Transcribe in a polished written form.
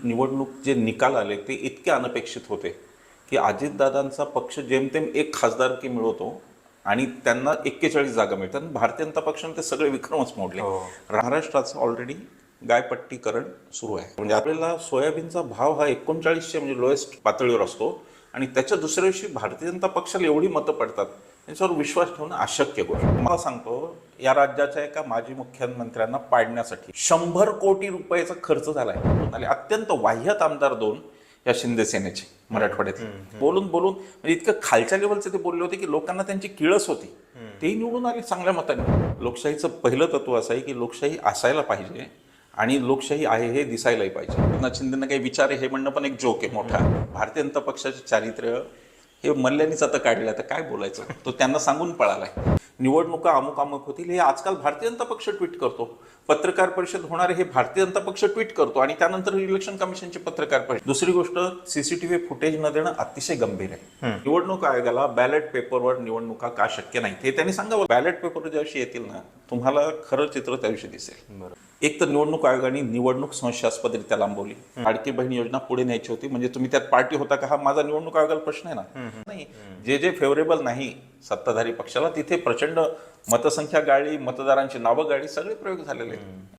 निवडणूक जे निकाल आले ते इतके अनपेक्षित होते की अजितदादांचा पक्ष जेमतेम एक खासदारकी मिळवतो आणि त्यांना 41 जागा मिळतात. भारतीय जनता पक्षाने ते सगळे विक्रमच मोडले. महाराष्ट्राचं ऑलरेडी गायपट्टीकरण सुरू आहे. म्हणजे आपल्याला सोयाबीनचा भाव हा 3900 म्हणजे लोएस्ट पातळीवर असतो आणि त्याच्या दुसऱ्या दिवशी भारतीय जनता पक्षाला एवढी मतं पडतात, त्याच्यावर विश्वास ठेवणं अशक्य गोष्ट. मला सांगतो, या राज्याच्या एका माजी मुख्यमंत्र्यांना पाडण्यासाठी 100 कोटी रुपयाचा खर्च झालाय. आणि अत्यंत वाह्यात आमदार 2 या शिंदे सेनेचे मराठवाड्यात बोलून म्हणजे इतकं खालच्या लेवलचे ते बोलले होते की लोकांना त्यांची किळस होती. तेही निवडून आले चांगल्या मताने. लोकशाहीचं पहिलं तत्व असं आहे की लोकशाही असायला पाहिजे आणि लोकशाही आहे हे दिसायलाही पाहिजे. एकनाथ शिंदेना काही विचार आहे हे म्हणणं पण एक जोक आहे मोठा. भारतीय जनता पक्षाचे चारित्र्य हे मल्ल्यानीच आता काढलं, तर काय बोलायचं. तो त्यांना सांगून पळालाय. निवडणुका अमुक अमुक होतील हे आजकाल भारतीय जनता पक्ष ट्विट करतो. पत्रकार परिषद होणार हे भारतीय जनता पक्ष ट्विट करतो आणि त्यानंतर इलेक्शन कमिशनची पत्रकार परिषद. दुसरी गोष्ट, सीसीटीव्ही फुटेज न देणं अतिशय गंभीर आहे. निवडणूक आयोगाला बॅलेट पेपरवर निवडणुका का शक्य नाही हे त्यांनी सांगावं. बॅलेट पेपर ज्या दिवशी येतील ना, तुम्हाला खरं चित्र त्या दिवशी दिसेल. एक तर निवडणूक आयोगाने निवडणूक संशयास्पदरित्या लांबवली. लाडकी बहीण योजना पुढे न्यायची होती, म्हणजे तुम्ही त्यात पार्टी होता का, हा माझा निवडणूक आयोगाला प्रश्न आहे ना. नाही, जे फेवरेबल नाही सत्ताधारी पक्षाला तिथे प्रचंड मतसंख्या गाळली, मतदारांची नावं गाळली, सगळे प्रयोग झालेले आहेत.